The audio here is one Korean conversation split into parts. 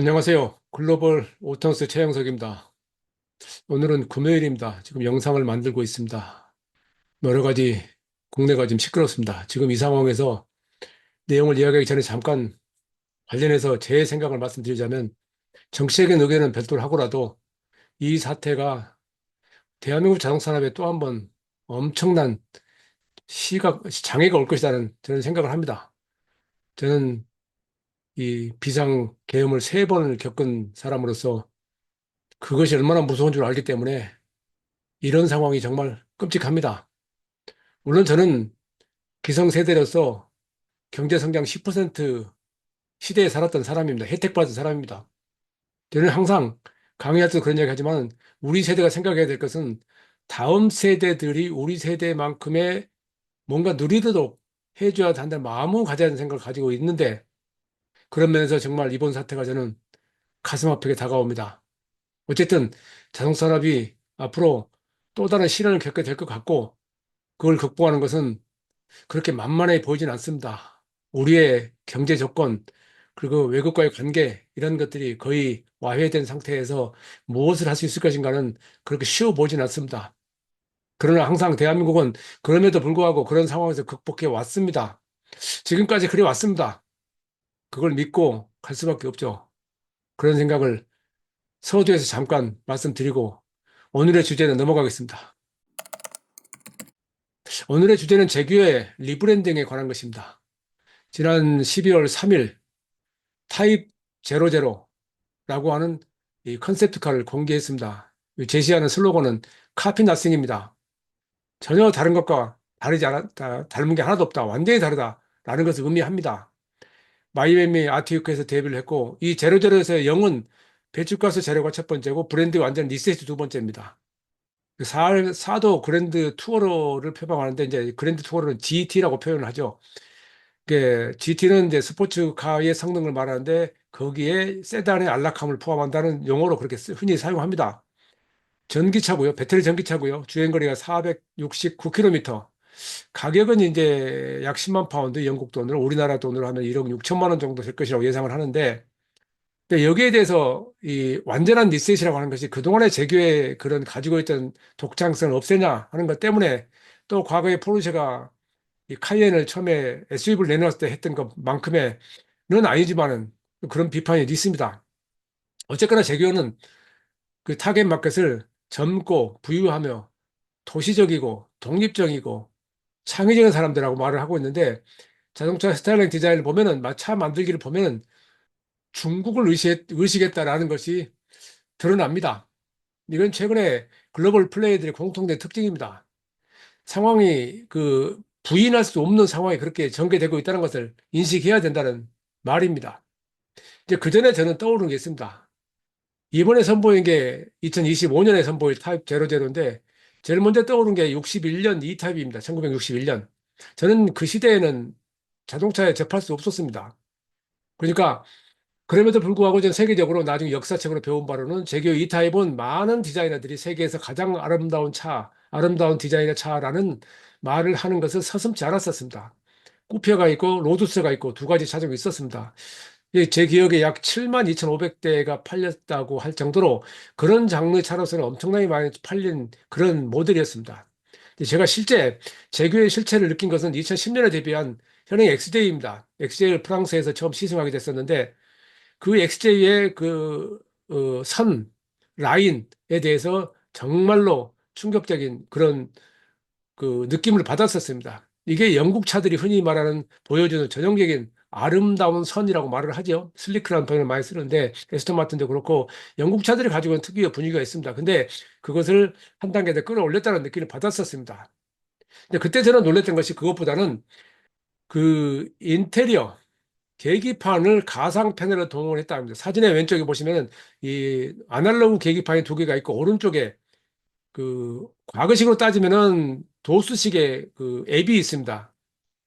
안녕하세요. 글로벌 오턴스 최영석입니다. 오늘은 금요일입니다. 지금 영상을 만들고 있습니다. 여러 가지 국내가 지금 시끄럽습니다. 지금 이 상황에서 내용을 이야기하기 전에 잠깐 관련해서 제 생각을 말씀드리자면 정치적인 의견은 별도로 하고라도 이 사태가 대한민국 자동차 산업에 또 한 번 엄청난 장애가 올 것이라는 저는 생각을 합니다. 저는 이 비상 계엄을 세 번을 겪은 사람으로서 그것이 얼마나 무서운 줄 알기 때문에 이런 상황이 정말 끔찍합니다. 물론 저는 기성세대로서 경제성장 10% 시대에 살았던 사람입니다. 혜택받은 사람입니다. 저는 항상 강의할 때도 그런 이야기 하지만 우리 세대가 생각해야 될 것은 다음 세대들이 우리 세대만큼의 뭔가 누리도록 해줘야 한다는 마음을 가져야 하는 생각을 가지고 있는데 그런 면에서 정말 이번 사태가 저는 가슴 아프게 다가옵니다. 어쨌든 자동차 산업이 앞으로 또 다른 시련을 겪게 될 것 같고 그걸 극복하는 것은 그렇게 만만해 보이진 않습니다. 우리의 경제 조건, 그리고 외국과의 관계, 이런 것들이 거의 와해된 상태에서 무엇을 할 수 있을 것인가는 그렇게 쉬워 보이진 않습니다. 그러나 항상 대한민국은 그럼에도 불구하고 그런 상황에서 극복해 왔습니다. 지금까지 그래 왔습니다. 그걸 믿고 갈 수밖에 없죠. 그런 생각을 서두에서 잠깐 말씀드리고 오늘의 주제는 넘어가겠습니다. 오늘의 주제는 제규의 리브랜딩에 관한 것입니다. 지난 12월 3일 타입 00라고 하는 이 컨셉트카를 공개했습니다. 제시하는 슬로건은 카피 나싱입니다. 전혀 다른 것과 닮은 게 하나도 없다. 완전히 다르다라는 것을 의미합니다. 마이애미 아티유크에서 데뷔를 했고 이 제로제로에서의 0은 배출가스 제로가 첫 번째고 브랜드 완전 리셋이 두 번째입니다. 사도 그랜드 투어러를 표방하는데 이제 그랜드 투어러는 GT라고 표현을 하죠. GT는 이제 스포츠카의 성능을 말하는데 거기에 세단의 안락함을 포함한다는 용어로 그렇게 흔히 사용합니다. 전기차고요. 배터리 전기차고요. 주행거리가 469km. 가격은 이제 약 10만 파운드 영국 돈으로 우리나라 돈으로 하면 1억 6천만 원 정도 될 것이라고 예상을 하는데 근데 여기에 대해서 이 완전한 리셋이라고 하는 것이 그동안의 제규의 그런 가지고 있던 독창성을 없애냐 하는 것 때문에 또 과거에 포르쉐가 이 카이엔을 처음에 SUV를 내놓았을 때 했던 것만큼의 는 아니지만은 그런 비판이 있습니다. 어쨌거나 제규어는 그 타겟 마켓을 젊고 부유하며 도시적이고 독립적이고 창의적인 사람들하고 말을 하고 있는데 자동차 스타일링 디자인을 보면은 차 만들기를 보면은 중국을 의식했다라는 것이 드러납니다. 이건 최근에 글로벌 플레이들의 공통된 특징입니다. 상황이 부인할 수 없는 상황이 그렇게 전개되고 있다는 것을 인식해야 된다는 말입니다. 이제 그 전에 저는 떠오르는 게 있습니다. 이번에 선보인 게 2025년에 선보일 타입 00인데 제일 먼저 떠오른 게 61년 이 타입입니다. 1961년. 저는 그 시대에는 자동차에 접할 수 없었습니다. 그러니까 그럼에도 불구하고 전 세계적으로 나중에 역사책으로 배운 바로는 제규어 이 타입은 많은 디자이너들이 세계에서 가장 아름다운 차, 아름다운 디자인의 차라는 말을 하는 것을 서슴지 않았었습니다. 쿠페가 있고 로두스가 있고 두 가지 차종이 있었습니다. 제 기억에 약 7만 2,500대가 팔렸다고 할 정도로 그런 장르 차로서는 엄청나게 많이 팔린 그런 모델이었습니다. 제가 실제 제규의 실체를 느낀 것은 2010년에 데뷔한 현행 XJ입니다. XJ를 프랑스에서 처음 시승하게 됐었는데 그 XJ의 라인에 대해서 정말로 충격적인 그런 그 느낌을 받았었습니다. 이게 영국 차들이 흔히 말하는 보여주는 전형적인 아름다운 선이라고 말을 하죠. 슬리크라는 표현을 많이 쓰는데 에스턴 마틴도 그렇고 영국 차들이 가지고 있는 특유의 분위기가 있습니다. 근데 그것을 한 단계 더 끌어올렸다는 느낌을 받았었습니다. 근데 그때 저는 놀랬던 것이 그것보다는 그 인테리어 계기판을 가상 패널로 동원했다 합니다. 사진의 왼쪽에 보시면 이 아날로그 계기판이 두 개가 있고 오른쪽에 과거식으로 따지면은 도수식의 그 앱이 있습니다.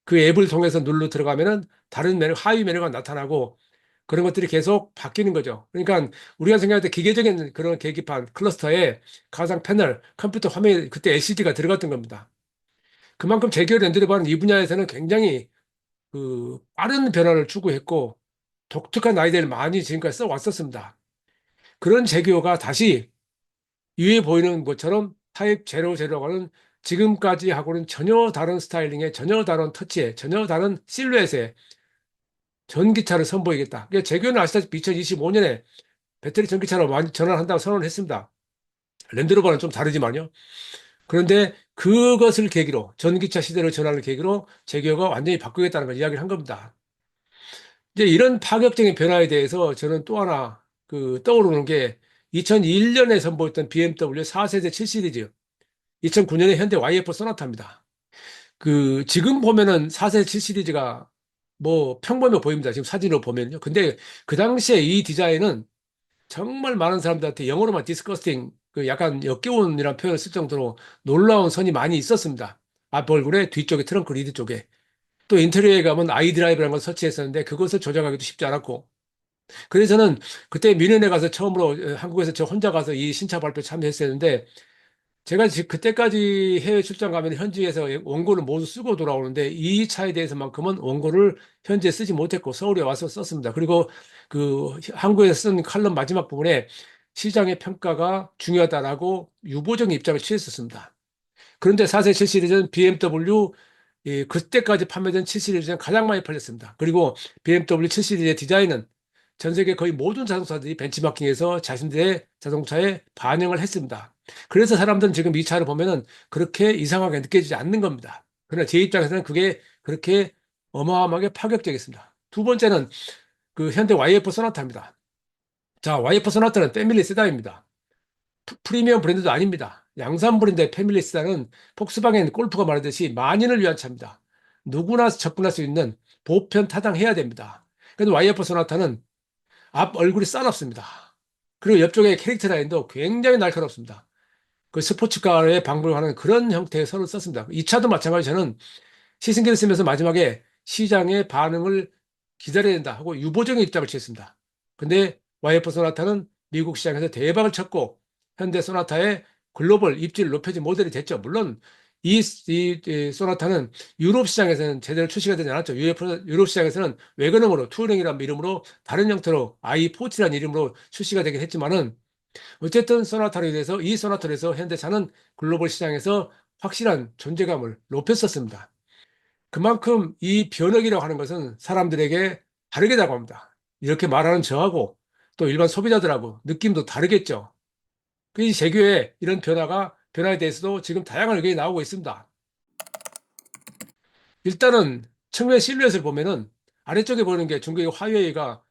그 앱을 통해서 눌러 들어가면은 다른 메뉴, 하위 메뉴가 나타나고 그런 것들이 계속 바뀌는 거죠. 그러니까 우리가 생각할 때 기계적인 그런 계기판 클러스터에 가상 패널, 컴퓨터 화면에 그때 LCD가 들어갔던 겁니다. 그만큼 제기어 랜드로바는 이 분야에서는 굉장히 빠른 변화를 추구했고 독특한 아이디어를 많이 지금까지 써왔었습니다. 그런 제규어가 다시 위에 보이는 것처럼 타입 제로제로가는 지금까지 하고는 전혀 다른 스타일링에, 전혀 다른 터치에, 전혀 다른 실루엣에 전기차를 선보이겠다. 제규어는 아시다시피 2025년에 배터리 전기차로 많이 전환한다고 선언했습니다. 랜드로버는 좀 다르지만요. 그런데 그것을 계기로, 전기차 시대를 전환을 계기로 제규어가 완전히 바꾸겠다는 걸 이야기를 한 겁니다. 이제 이런 파격적인 변화에 대해서 저는 또 하나 떠오르는 게 2001년에 선보였던 BMW 4세대 7 시리즈, 2009년에 현대 YF 소나타입니다. 지금 보면은 4세대 7 시리즈가 뭐 평범해 보입니다. 지금 사진으로 보면요. 근데 그 당시에 이 디자인은 정말 많은 사람들한테 영어로만 디스커스팅, 약간 역겨운이라는 표현을 쓸 정도로 놀라운 선이 많이 있었습니다. 앞 얼굴에, 뒤쪽에, 트렁크 리드 쪽에. 또 인테리어에 가면 아이드라이브라는 걸 설치했었는데 그것을 조정하기도 쉽지 않았고. 그래서는 그때 미넨에 가서 처음으로 한국에서 저 혼자 가서 이 신차 발표 참여했었는데, 제가 그때까지 해외 출장 가면 현지에서 원고를 모두 쓰고 돌아오는데 이 차에 대해서만큼은 원고를 현지에 쓰지 못했고 서울에 와서 썼습니다. 그리고 한국에서 쓴 칼럼 마지막 부분에 시장의 평가가 중요하다라고 유보적인 입장을 취했었습니다. 그런데 4세7 시리즈는 BMW, 그때까지 판매된 7 시리즈는 가장 많이 팔렸습니다. 그리고 BMW 7 시리즈의 디자인은 전 세계 거의 모든 자동차들이 벤치마킹에서 자신들의 자동차에 반영을 했습니다. 그래서 사람들은 지금 이 차를 보면은 그렇게 이상하게 느껴지지 않는 겁니다. 그러나 제 입장에서는 그게 그렇게 어마어마하게 파격적이었습니다. 두 번째는 현대 YF 소나타입니다. 자, YF 소나타는 패밀리 세단입니다. 프리미엄 브랜드도 아닙니다. 양산 브랜드의 패밀리 세단은 폭스바겐 골프가 말하듯이 만인을 위한 차입니다. 누구나 접근할 수 있는 보편 타당해야 됩니다. 그런데 YF 소나타는 앞 얼굴이 싸납습니다. 그리고 옆쪽에 캐릭터 라인도 굉장히 날카롭습니다. 스포츠카에 방불하는 그런 형태의 선을 썼습니다. 이 차도 마찬가지 저는 시승기를 쓰면서 마지막에 시장의 반응을 기다려야 된다 하고 유보적인 입장을 취했습니다. 근데 YF 소나타는 미국 시장에서 대박을 쳤고 현대 소나타의 글로벌 입지를 높여진 모델이 됐죠. 물론 이 소나타는 유럽 시장에서는 제대로 출시가 되지 않았죠. 유럽 시장에서는 외건형으로 투어링이라는 이름으로 다른 형태로 i40라는 이름으로 출시가 되긴 했지만은 어쨌든 소나타로 인해서 이 소나타로 해서 현대차는 글로벌 시장에서 확실한 존재감을 높였었습니다. 그만큼 이 변혁이라고 하는 것은 사람들에게 다르게 다가옵니다. 이렇게 말하는 저하고 또 일반 소비자들하고 느낌도 다르겠죠. 그 제규의 이런 변화에 대해서도 지금 다양한 의견이 나오고 있습니다. 일단은 측면 실루엣을 보면은 아래쪽에 보이는 게 중국의 화웨이가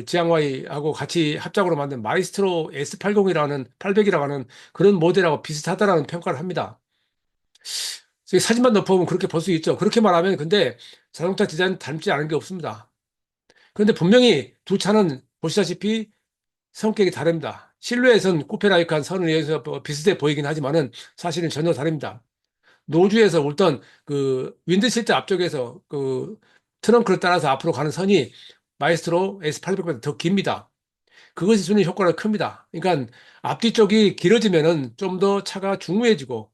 지앙화이하고 같이 합작으로 만든 마이스트로 S80이라는 800이라고 하는 그런 모델하고 비슷하다라는 평가를 합니다. 사진만 덮어보면 그렇게 볼 수 있죠. 그렇게 말하면 근데 자동차 디자인 닮지 않은 게 없습니다. 그런데 분명히 두 차는 보시다시피 성격이 다릅니다. 실루엣은 쿠페라이칸 선을 위해서 비슷해 보이긴 하지만은 사실은 전혀 다릅니다. 노주에서 어떤 윈드실트 앞쪽에서 트렁크를 따라서 앞으로 가는 선이 마이스트로 S800보다 더 깁니다. 그것이 주는 효과가 큽니다. 그러니까 앞뒤 쪽이 길어지면은 좀 더 차가 중후해지고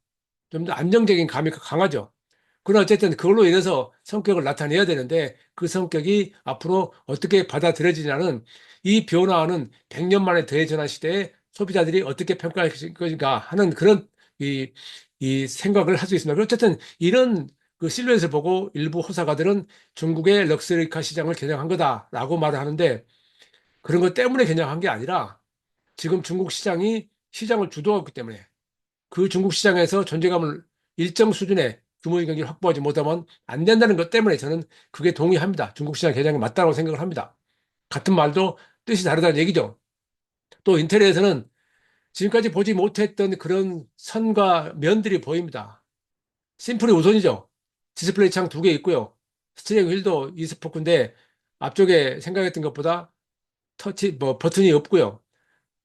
좀 더 안정적인 감이 강하죠. 그러나 어쨌든 그걸로 인해서 성격을 나타내야 되는데 그 성격이 앞으로 어떻게 받아들여지냐는 이 변화는 100년 만에 대전환 시대에 소비자들이 어떻게 평가할 것인가 하는 그런 이 생각을 할 수 있습니다. 어쨌든 이런 실루엣을 보고 일부 호사가들은 중국의 럭셔리카 시장을 겨냥한 거다라고 말을 하는데 그런 것 때문에 겨냥한 게 아니라 지금 중국 시장이 시장을 주도하고 있기 때문에 그 중국 시장에서 존재감을 일정 수준의 규모의 경기를 확보하지 못하면 안 된다는 것 때문에 저는 그게 동의합니다. 중국 시장 개장이 맞다고 생각을 합니다. 같은 말도 뜻이 다르다는 얘기죠. 또 인테리어에서는 지금까지 보지 못했던 그런 선과 면들이 보입니다. 심플이 우선이죠. 디스플레이 창 두 개 있고요. 스티어링 휠도 이스포크인데 앞쪽에 생각했던 것보다 버튼이 없고요.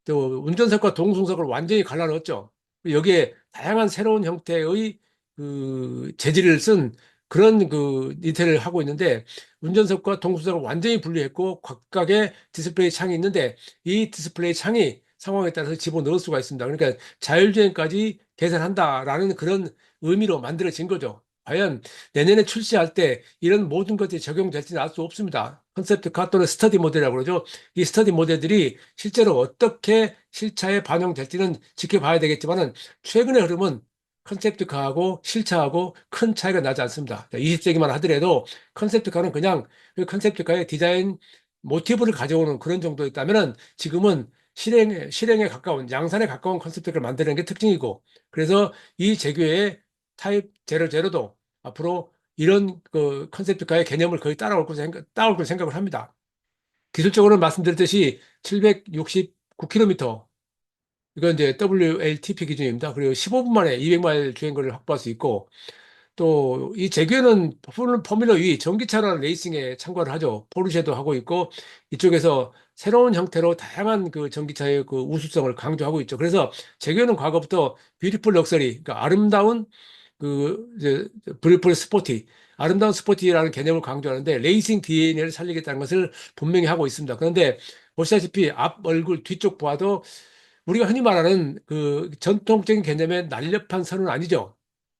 또 운전석과 동승석을 완전히 갈라놓았죠. 여기에 다양한 새로운 형태의 재질을 쓴 그런 디테일을 하고 있는데 운전석과 동승석을 완전히 분리했고 각각의 디스플레이 창이 있는데 이 디스플레이 창이 상황에 따라서 집어넣을 수가 있습니다. 그러니까 자율주행까지 계산한다라는 그런 의미로 만들어진 거죠. 과연 내년에 출시할 때 이런 모든 것들이 적용될지는 알 수 없습니다. 컨셉트카 또는 스터디 모델이라고 그러죠. 이 스터디 모델들이 실제로 어떻게 실차에 반영될지는 지켜봐야 되겠지만은 최근의 흐름은 컨셉트카하고 실차하고 큰 차이가 나지 않습니다. 20세기만 하더라도 컨셉트카는 그냥 그 컨셉트카의 디자인 모티브를 가져오는 그런 정도였다면은 지금은 실행에 가까운 양산에 가까운 컨셉트카를 만드는 게 특징이고, 그래서 이 제규의 타입 제로제로도 앞으로 이런 그 컨셉트카의 개념을 거의 따라올 걸 생각을 합니다. 기술적으로는 말씀드렸듯이 769km, 이건 이제 WLTP 기준입니다. 그리고 15분 만에 200마일 주행거리를 확보할 수 있고, 또 이 제규어는 포뮬러 2 전기차라는 레이싱에 참가를 하죠. 포르쉐도 하고 있고 이쪽에서 새로운 형태로 다양한 그 전기차의 그 우수성을 강조하고 있죠. 그래서 제규어는 과거부터 뷰티풀 럭셔리, 그러니까 아름다운 그 이제 뷰티풀 스포티, 아름다운 스포티라는 개념을 강조하는데 레이싱 DNA를 살리겠다는 것을 분명히 하고 있습니다. 그런데 보시다시피 앞 얼굴 뒤쪽 보아도 우리가 흔히 말하는 그 전통적인 개념의 날렵한 선은 아니죠.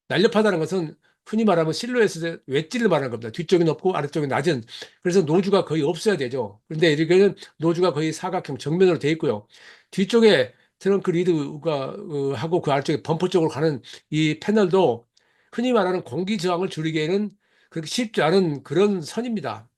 날렵하다는 것은 흔히 말하면 실루엣의 웨지를 말하는 겁니다. 뒤쪽이 높고 아래쪽이 낮은. 그래서 노주가 거의 없어야 되죠. 그런데 이렇게는 노주가 거의 사각형 정면으로 돼 있고요. 뒤쪽에 트렁크 리드가 하고 그 아래쪽에 범퍼 쪽으로 가는 이 패널도 흔히 말하는 공기 저항을 줄이기에는 그렇게 쉽지 않은 그런 선입니다.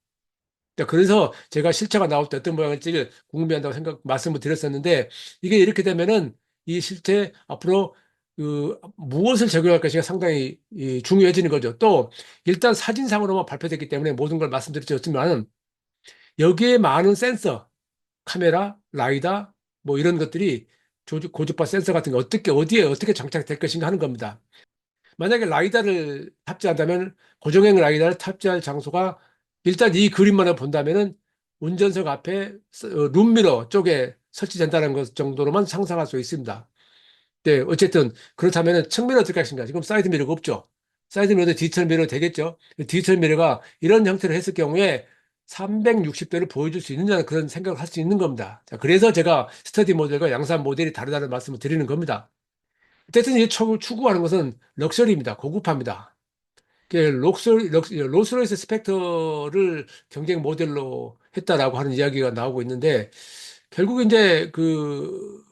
자, 그래서 제가 실체가 나올 때 어떤 모양일지 궁금해한다고 말씀을 드렸었는데, 이게 이렇게 되면은 이 실체 앞으로 그 무엇을 적용할 것인가 상당히 중요해지는 거죠. 또 일단 사진상으로만 발표됐기 때문에 모든 걸 말씀드렸지만 여기에 많은 센서, 카메라, 라이다 뭐 이런 것들이 고주파 센서 같은 게 어디에 어떻게 장착될 것인가 하는 겁니다. 만약에 라이다를 탑재한다면 고정형 라이다를 탑재할 장소가 일단 이 그림만을 본다면은 운전석 앞에 룸미러 쪽에 설치된다는 것 정도로만 상상할 수 있습니다. 네, 어쨌든 그렇다면은 측면은 어떻게 하신가? 지금 사이드 미러가 없죠. 사이드 미러도 디지털 미러 되겠죠. 디지털 미러가 이런 형태로 했을 경우에 360도를 보여줄 수 있느냐는 그런 생각을 할 수 있는 겁니다. 자, 그래서 제가 스터디 모델과 양산 모델이 다르다는 말씀을 드리는 겁니다. 어쨌든 이 추구하는 것은 럭셔리입니다. 고급화입니다. 롤스로이스 스펙터를 경쟁 모델로 했다라고 하는 이야기가 나오고 있는데 결국 이제 그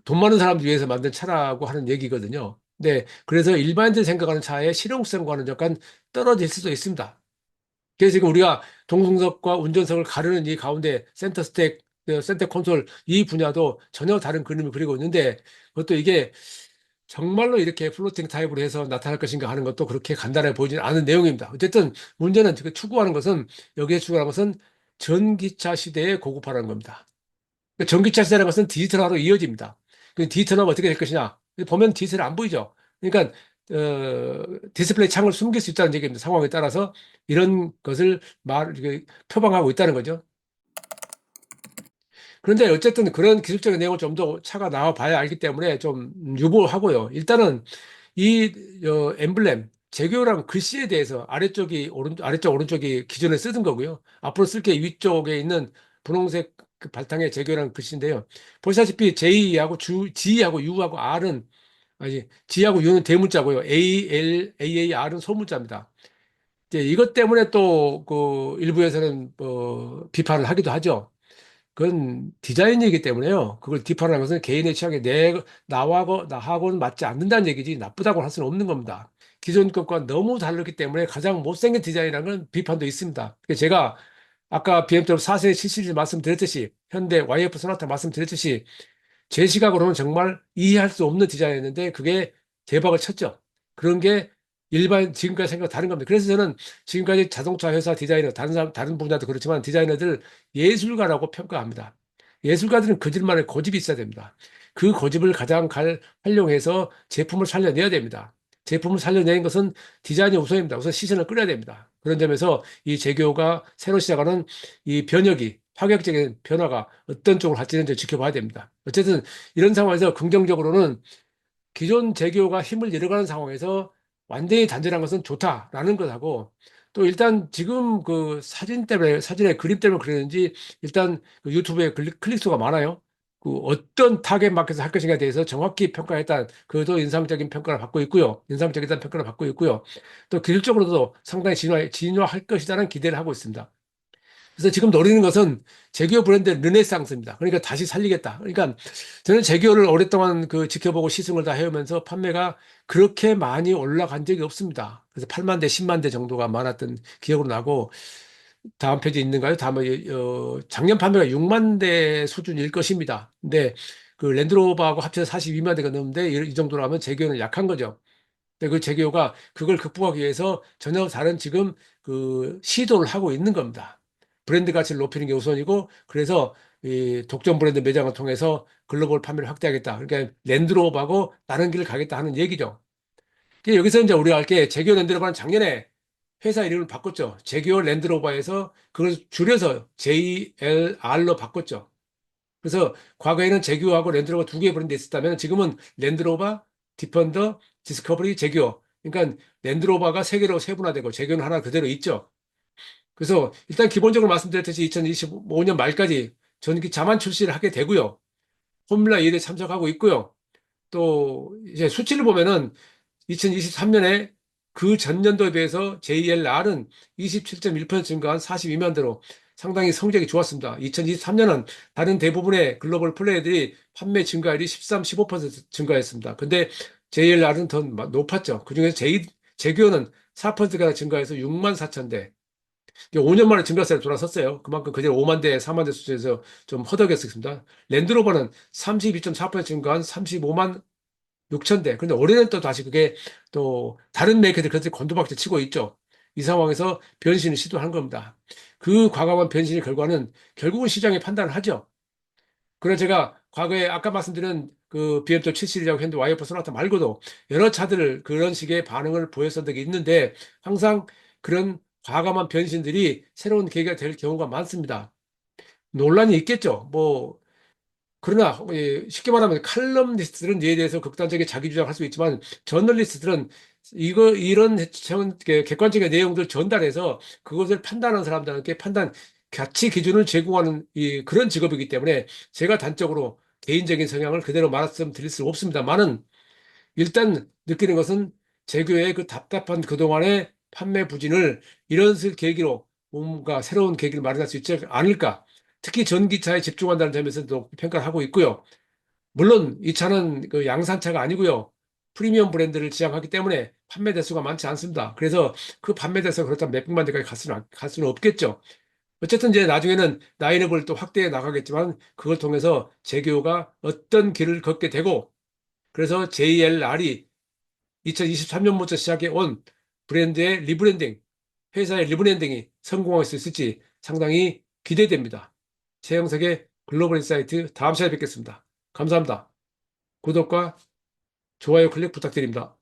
돈 많은 사람들 위해서 만든 차라고 하는 얘기거든요. 네, 그래서 일반인들이 생각하는 차의 실용성과는 약간 떨어질 수도 있습니다. 그래서 지금 우리가 동승석과 운전석을 가르는 이 가운데 센터 스택, 센터 콘솔 이 분야도 전혀 다른 그림을 그리고 있는데 그것도 이게 정말로 이렇게 플로팅 타입으로 해서 나타날 것인가 하는 것도 그렇게 간단해 보이지는 않은 내용입니다. 어쨌든 문제는 지금 추구하는 것은 여기에 추구하는 것은 전기차 시대의 고급화라는 겁니다. 그러니까 전기차 시대라는 것은 디지털화로 이어집니다. 그 디지털화가 어떻게 될 것이냐? 보면 디지털 안 보이죠. 그러니까 디스플레이 창을 숨길 수 있다는 얘기입니다. 상황에 따라서 이런 것을 이렇게 표방하고 있다는 거죠. 그런데 어쨌든 그런 기술적인 내용을 좀 더 차가 나와 봐야 알기 때문에 좀 유보하고요. 일단은 이 엠블렘 제교랑 글씨에 대해서 아래쪽 오른쪽이 기존에 쓰던 거고요. 앞으로 쓸 게 위쪽에 있는 분홍색 그 바탕의 제교랑 글씨인데요. 보시다시피 G하고 U하고 R은 아니 G하고 U는 대문자고요. R은 소문자입니다. 이제 이것 때문에 또 그 일부에서는 비판을 하기도 하죠. 그건 디자인이기 때문에요. 그걸 비판하는 것은 개인의 취향에 나하고는 맞지 않는다는 얘기지 나쁘다고 할 수는 없는 겁니다. 기존 것과 너무 다르기 때문에 가장 못생긴 디자인이라는 건 비판도 있습니다. 그래서 제가 아까 BMW 4세대 7시리즈 말씀드렸듯이 현대 YF 소나타 말씀드렸듯이 제 시각으로는 정말 이해할 수 없는 디자인이었는데 그게 대박을 쳤죠. 그런 게 일반 지금까지 생각 다른 겁니다. 그래서 저는 지금까지 자동차 회사 디자이너 다른 분야도 그렇지만 디자이너들 예술가라고 평가합니다. 예술가들은 그들만의 고집이 있어야 됩니다. 그 고집을 가장 활용해서 제품을 살려내야 됩니다. 제품을 살려내는 것은 디자인이 우선입니다. 우선 시선을 끌어야 됩니다. 그런 점에서 이 제교가 새로 시작하는 이 변혁이 파격적인 변화가 어떤 쪽으로 갈지는 지켜봐야 됩니다. 어쨌든 이런 상황에서 긍정적으로는 기존 제교가 힘을 잃어가는 상황에서 완전히 단절한 것은 좋다라는 것하고 또 일단 지금 그 사진의 그림 때문에 그랬는지 일단 그 유튜브에 클릭수가 많아요. 그 어떤 타겟 마켓을 할 것인가에 대해서 정확히 평가했다. 그것도 인상적인 평가를 받고 있고요. 인상적이다는 평가를 받고 있고요. 또 기술적으로도 상당히 진화할 것이라는 기대를 하고 있습니다. 그래서 지금 노리는 것은 제기어 브랜드 르네상스입니다. 그러니까 다시 살리겠다. 그러니까 저는 제기어를 오랫동안 그 지켜보고 시승을 다 해오면서 판매가 그렇게 많이 올라간 적이 없습니다. 그래서 8만 대, 10만 대 정도가 많았던 기억으로 나고, 다음 페이지 있는가요? 작년 판매가 6만 대 수준일 것입니다. 근데 그 랜드로버하고 합쳐서 42만 대가 넘는데 이 정도로 하면 제기어는 약한 거죠. 근데 그 제기어가 그걸 극복하기 위해서 전혀 다른 지금 그 시도를 하고 있는 겁니다. 브랜드 가치를 높이는 게 우선이고, 그래서 이 독점 브랜드 매장을 통해서 글로벌 판매를 확대하겠다. 그러니까 랜드로버하고 다른 길을 가겠다 하는 얘기죠. 여기서 이제 우리가 할 게, 제기어 랜드로버는 작년에 회사 이름을 바꿨죠. 제기어 랜드로버에서 그걸 줄여서 JLR로 바꿨죠. 그래서 과거에는 제규어하고 랜드로버 두 개의 브랜드 있었다면, 지금은 랜드로버, 디펀더, 디스커버리, 제규어. 그러니까 랜드로버가 세 개로 세분화되고 제규어는 하나 그대로 있죠. 그래서 일단 기본적으로 말씀드렸듯이 2025년 말까지 전기 자만 출시를 하게 되고요. 포뮬라 1에 참석하고 있고요. 또 이제 수치를 보면은 2023년에 그 전년도에 비해서 JLR은 27.1% 증가한 42만 대로 상당히 성적이 좋았습니다. 2023년은 다른 대부분의 글로벌 플레이들이 판매 증가율이 13, 15% 증가했습니다. 근데 JLR은 더 높았죠. 그중에서 제규어는 4%가 증가해서 6만 4천 대. 5년 만에 증가세로 돌아섰어요. 그만큼 그제 5만 대, 4만 대 수준에서 좀 허덕였습니다. 랜드로버는 32.4% 증가한 35만 6천 대. 근데 올해는 또 다시 그게 또 다른 메이커들이 그렇게 곤두박질 치고 있죠. 이 상황에서 변신을 시도한 겁니다. 그 과감한 변신의 결과는 결국은 시장이 판단을 하죠. 그래서 제가 과거에 아까 말씀드린 그 BMW 7 시리즈하고 현대 와이프 소나타 말고도 여러 차들을 그런 식의 반응을 보였던 적이 있는데, 항상 그런 과감한 변신들이 새로운 계기가 될 경우가 많습니다. 논란이 있겠죠. 뭐 그러나 쉽게 말하면 칼럼니스트들은 이에 대해서 극단적인 자기 주장할 수 있지만, 저널리스트들은 이런 객관적인 내용들 전달해서 그것을 판단하는 사람들에게 가치 기준을 제공하는 그런 직업이기 때문에, 제가 단적으로 개인적인 성향을 그대로 말씀드릴 수 없습니다만은, 일단 느끼는 것은 제교의 그 답답한 그동안의 판매 부진을 이런 계기로 뭔가 새로운 계기를 마련할 수 있지 않을까. 특히 전기차에 집중한다는 점에서도 평가를 하고 있고요. 물론 이 차는 그 양산차가 아니고요. 프리미엄 브랜드를 지향하기 때문에 판매 대수가 많지 않습니다. 그래서 그 판매 대수가 그렇다면 몇백만 대까지 갈 수는 없겠죠. 어쨌든 이제 나중에는 라인업을 또 확대해 나가겠지만, 그걸 통해서 제규어가 어떤 길을 걷게 되고, 그래서 JLR이 2023년부터 시작해 온 브랜드의 리브랜딩, 회사의 리브랜딩이 성공할 수 있을지 상당히 기대됩니다. 최영석의 글로벌 인사이트, 다음 시간에 뵙겠습니다. 감사합니다. 구독과 좋아요 클릭 부탁드립니다.